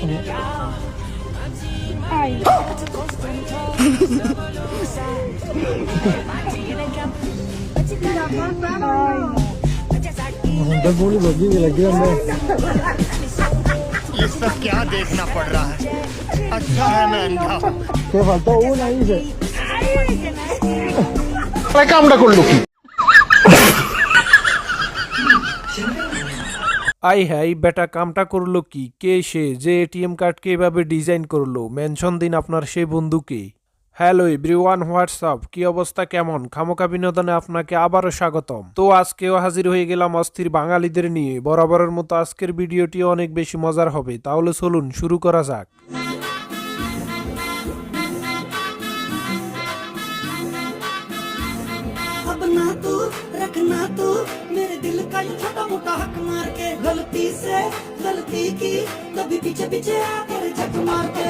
ये सब क्या देखना पड़ रहा है? अच्छा है मैं अंधा हूं। কামটা করলো কি? আই হাই বেটা কামটা করলো কি? কে সে যে এটিএম কার্ডকে এভাবে ডিজাইন করলো? মেনশন দিন আপনার সেই বন্ধুকে। হ্যালো এভরিওয়ান, হোয়াটসঅ্যাপ, কি অবস্থা, কেমন? খামোকা বিনোদনে আপনাকে আবারও স্বাগতম। তো আজকেও হাজির হয়ে গেলাম অস্থির বাঙালিদের নিয়ে। বরাবরের মতো আজকের ভিডিওটি অনেক বেশি মজার হবে, তাহলে চলুন শুরু করা যাক। रखना तू मेरे दिल का ये छोटा मोटा हक मार के गलती से गलती की कभी पीछे पीछे आकर झक मार के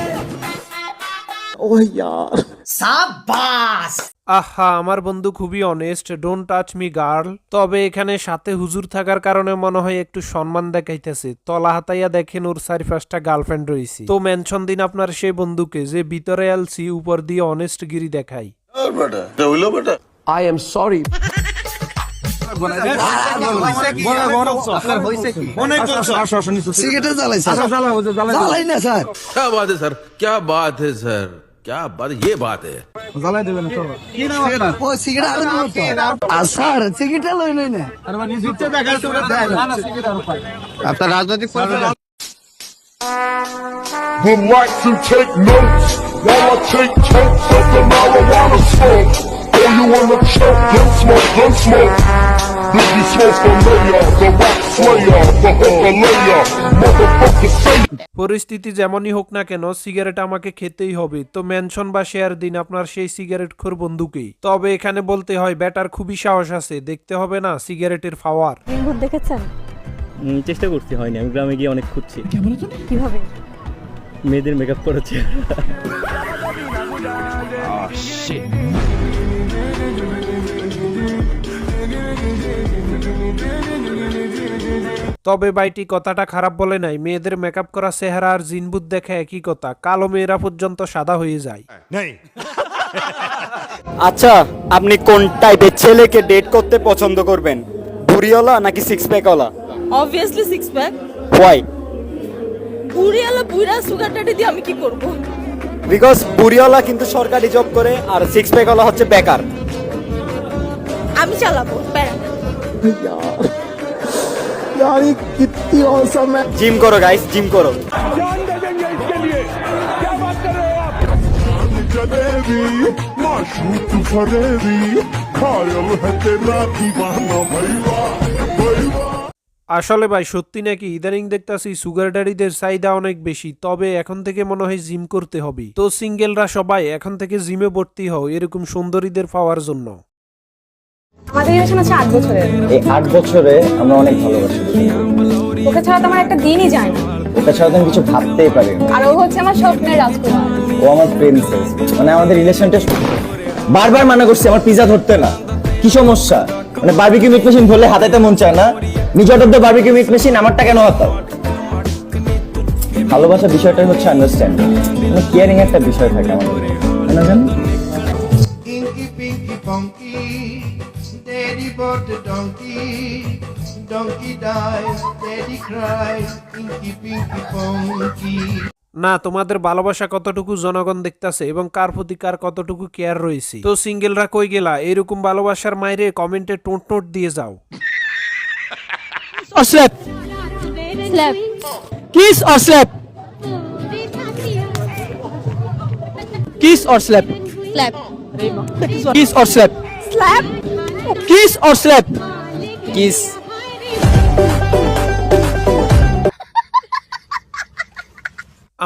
ও यार शाबाश। আহা, আমার বন্ধু খুবই honest, don't touch me girl. তবে এখানে সাথে হুজুর থাকার কারণে মনে হয় একটু সম্মান দেখাইতেছে। তলা হাতাইয়া দেখেন ওর 4-5টা গার্লফ্রেন্ড রয়েছে। তো মেনশন দিন আপনার সেই বন্ধুকে যে ভিতরে আলছি উপর দিয়ে অনেস্ট গিরি দেখাই। I am sorry. क्या बात है सर, क्या बात है सर, क्या बात, ये बात है। আপনার রাজনৈতিক would like to take notes while I take totes of the marijuana smoke. Oh, you wanna choke? Gun smoke, gun smoke. Biggie smoke the mayor, the rap slayer, the hooker layer, motherfucker say. পরিস্থিতি যেমনই হোক না কেন cigarette আমাকে খেতেই হবে। তো mention বা শেয়ার দিন আপনার সেই সিগারেট খোর বন্ধুকেই। তবে এখানে বলতে হয় ব্যাটার খুবই সাহস আছে, দেখতে হবে না সিগারেটের পাওয়ার। রিংহুড দেখেছেন? চেষ্টা করতে হয়নি, আমি গ্রামে গিয়ে অনেক খুঁজছি। কিভাবে? মেয়েদের মেকআপ করেছে। তবে বাইটি কথাটা খারাপ বলে নাই, মেয়েদের মেকআপ করা চেহারা আর জিনবুত দেখা একই কথা। কালো মেয়েরা পর্যন্ত সাদা হয়ে যায়। আচ্ছা, আপনি কোন টাইপের ছেলেকে ডেট করতে পছন্দ করবেন, বুড়িওয়ালা নাকি সিক্স প্যাকওয়ালা? Obviously six pack. হোয়াই? বুড়িওয়ালা বুড়া সুগার ড্যাডি দিয়ে আমি কি করব? বিকজ বুড়িওয়ালা কিন্তু সরকারি জব করে আর সিক্স প্যাকওয়ালা হচ্ছে বেকার। আমি চালাবো প্যারা। यार ये कितनी औसम है। জিম করো গাইস, জিম করো। जलेबी माशूक फरेबी घायल है तेरा दीवाना भैया भैया। আসলে ভাই সত্যি নাকি ইদানিং দেখতাছি সুগার ড্যাডিদের চাহিদা অনেক বেশি। তবে এখন থেকে মনে হয় জিম করতে হবে। তো সিঙ্গেলরা সবাই এখন থেকে জিমে ভর্তি হও এরকম সুন্দরীদের পাওয়ার জন্য। আমাদের রিলেশন আছে 8 বছরের। এই 8 বছরে আমরা অনেক ভালোবাসি। ওকে ছাড়া তো আমার একটা দিনই যায় না। ওকে ছাড়া তো আমি কিছু ভাবতেই পারি না। আর ও হচ্ছে আমার স্বপ্নের রাজকুমার। ও আমার প্রিন্সেস। মানে আমাদের রিলেশনটা বারবার মানা করছি আমার পিজা ধরতে না। কি সমস্যা? মানে বারবিকিউ মিট মেশিন ধরলে হাতাইতে মন চায় না। নিজে অর্ডার দিয়ে বারবিকিউ মিট মেশিন আমারটা কেন হাতাও? ভালোবাসার বিষয়টাই হচ্ছে আন্ডারস্ট্যান্ডিং, মানে কেয়ারিং একটা বিষয় থাকে আমাদের, না জান? Inky pinky funky daddy bought the donkey donkey dies daddy cries inky pinky funky। না, তোমাদের ভালোবাসা কতটুকু জনগণ দেখতাছে এবং কার প্রতি কার কতটুকু কেয়ার রয়েছে। তো সিঙ্গেলরা কই গেলা? এরকম ভালোবাসার মাইরে কমেন্টে টোট টোট দিয়ে যাও। Or slap? Slap. Kiss or slap? Kiss or slap? Slap. Kiss or slap? Slap. Kiss or slap? Kiss.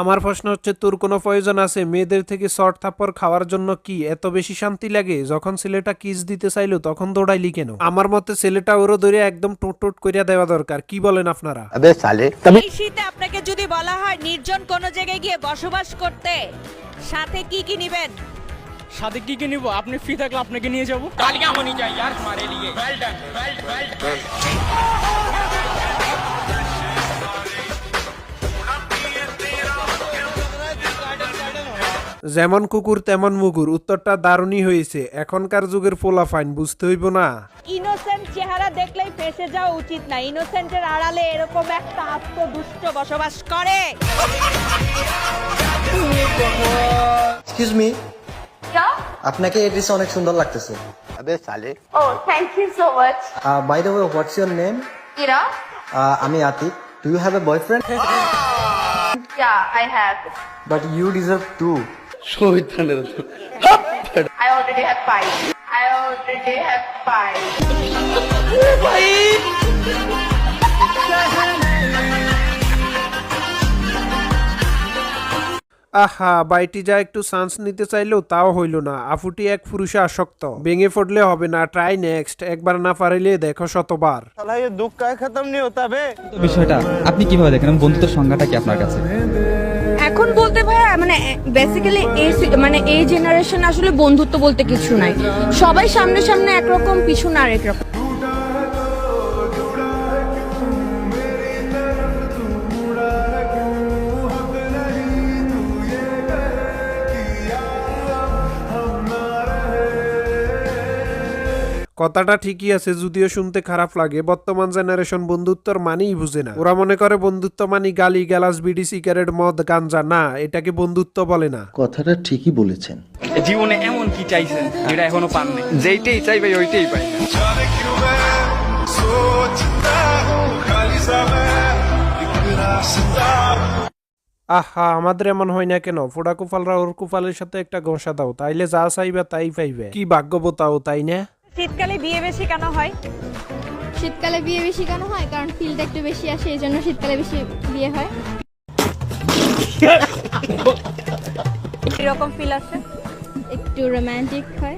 আমার প্রশ্ন হচ্ছে, তোর কোনো প্রয়োজন আছে মেয়েদের থেকে শর্ট থাপ্পড় খাওয়ার জন্য? কি এত বেশি শান্তি লাগে? যখন ছেলেটা কিস দিতে চাইলো তখন দৌড়াইলি কেন? আমার মতে ছেলেটা ওরও ধরে একদম টোট টোট করিয়া দেওয়া দরকার। কি বলেন আপনারা? এই শীতে আপনাকে যদি বলা হয় নির্জন কোন জায়গায় গিয়ে বসবাস করতে, সাথে কি কি নেবেন? সাথে কি কি নিব? আপনি ফ্রি থাকলে আপনাকে নিয়ে যাবো। গালিয়াঁ হোনি চাহিয়ে यार हमारे लिए। Well done, well done. যেমন কুকুর তেমন মুগুর, উত্তরটা দারুণই হয়েছে। এখনকার যুগের পোলাপাইন বুঝতে হইব না। ইনোসেন্ট চেহারা দেখলেই ফেসে যাওয়া উচিত না। ইনোসেন্টের আড়ালে এরকম একটা আত্মদুষ্ট বসবাস করে। এক্সকিউজ মি, আপনাকে এই ড্রেসে অনেক সুন্দর লাগতেছে। Oh, thank you so much. By the way, what's your name? Ira? আমি Atik. Do you have a boyfriend? Yeah, I have. But you deserve to. I already have 5. I already have 5. আহা, বাইটি যা একটু চান্স নিতে চাইলেও তাও হইল না। আফুটি এক পুরুষে আসক্ত, ভেঙে পড়লে হবে না, ট্রাই নেক্সট। একবার না পারিলে দেখো শতবার। বিষয়টা আপনি কিভাবে দেখেন? বন্ধুত্বের সংজ্ঞাটা কি আপনার কাছে? এখন বলতে ভাইয়া মানে বেসিক্যালি এই জেনারেশন আসলে বন্ধুত্ব বলতে কিছু নাই। সবাই সামনে সামনে একরকম, পিছনে আরেক রকম। কথাটা ঠিকই আছে, যদিও শুনতে খারাপ লাগে। বর্তমান জেনারেশন বন্ধুত্বর মানেই বুঝে না। ওরা মনে করে বন্ধুত্ব মানে গালি গালাজ, বিড়ি, সিগারেট, মদ, গাঞ্জা। না, এটাকে বন্ধুত্ব বলে না। কথাটা ঠিকই বলেছেন। জীবনে এমন কি চাইছেন যেটা এখনো পাননি? যেইটাই চাইবে ওইটাই পাই। আহা, আমাদের এমন হয় না কেন? ফোড়া কুফালরা ওর কুফালের সাথে একটা ঘষা দাও, তাইলে যা চাইবে তাই পাইবে। কি ভাগ্যবতাও, তাই না? শীতকালে বিয়ে বেশি কেন হয়? শীতকালে বিয়ে বেশি কেন হয়? কারণ ফিলটা একটু বেশি আসে, এই জন্য শীতকালে বেশি বিয়ে হয়। এরকম ফিল আসে, একটু রোমান্টিক হয়।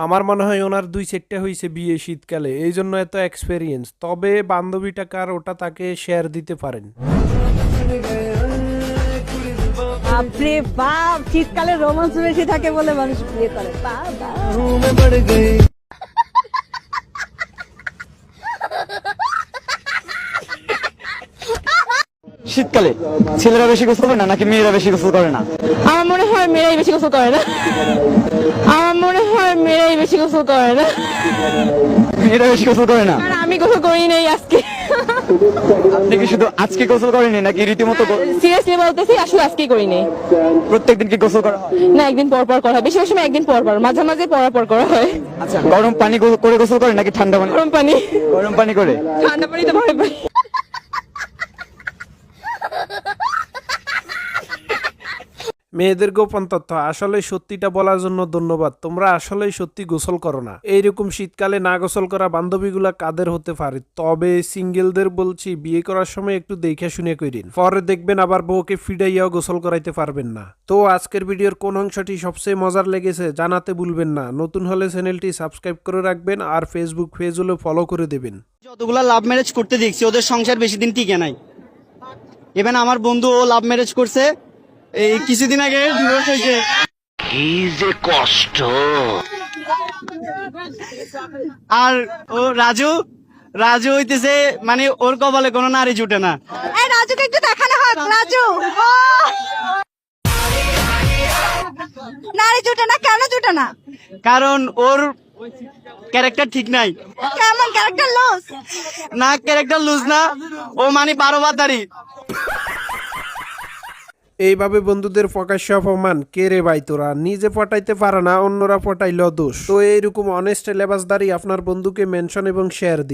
আমার মনে হয় ওনার 2 সেটটা হয়েছে বিয়ে শীতকালে, এই জন্য এত এক্সপেরিয়েন্স। তবে বান্ধবীটা কার, ওটা তাকে শেয়ার দিতে পারেন। বাপরে বাপ, শীতকালে রোমান্স বেশি থাকে বলে মানুষ বিয়ে করে। শীতকালে ছেলেরা বেশি গোসল করে না নাকি মেয়েরা বেশি গোসল করে না? আমার মনে হয় মেয়েরাই বেশি গোসল করে না। আমার মনে হয় মেয়েরাই বেশি গোসল করে না। মেয়েরা বেশি গোসল করে না? আর আমি গোসল করি নাই আজকে। আপনি কি শুধু আজকে গোসল করেনি নাকি রীতিমতো সিরিয়াসলি বলতেছি, আসলে আজকেই করি নাই। প্রত্যেকদিন কি গোসল করা হয়? না, একদিন পর পর করা হয়। বেশিরভাগ সময় একদিন পর পর, মাঝে মাঝে পর করা হয়। আচ্ছা, গরম পানি করে গোসল করে নাকি ঠান্ডা পানি? গরম পানি। গরম পানি করে? ঠান্ডা পানি তো ভয় পাই। মেয়েদের গোপন তথ্য, আসলে সত্যিটা বলার জন্য ধন্যবাদ। তোমরা আসলেই সত্যি গোসল করো না। এইরকম শীতকালে না গোসল করা বান্ধবীগুলা কাদের হতে পারে? তবে সিঙ্গেলদের বলছি, বিয়ে করার সময় একটু দেখে শুনে কইরিন, পরে দেখবেন আবার বউকে ফিডাইয়াও গোসল করাইতে পারবেন না। তো আজকের ভিডিওর কোন অংশটি সবচেয়ে মজার লেগেছে জানাতে ভুলবেন না। নতুন হলে চ্যানেলটি সাবস্ক্রাইব করে রাখবেন, আর ফেসবুক পেজ হলে ফলো করে দেবেন। যতগুলা লাভ ম্যারেজ করতে দেখছি ওদের সংসার বেশি দিন টিকে নাই। ইভেন আমার বন্ধু ও লাভ ম্যারেজ করছে, এই কিছুদিন আগে ডিভোর্স হয়েছে। কি যে কষ্ট। আর ও রাজু হইতেছে মানে ওর কপালে কোনো নারী জুটে না। এই রাজুকে একটু দেখানো হোক। রাজু, নারী জুটে না কেন? জুটে না কারণ ওর ক্যারেক্টার ঠিক নাই। কেমন ক্যারেক্টার লস? না, ক্যারেক্টার লুজ না, ও মানে 12 বাতারি। এইভাবে বন্ধুদের প্রকাশ্য অপমান। কে রে ভাই, তোরা নিজে পটাইতে পারে না, অন্যরা পটাইল দোষ। তো এইরকম অনেস্ট লেবাসদারি আপনার বন্ধুকে মেনশন এবং শেয়ার দিই।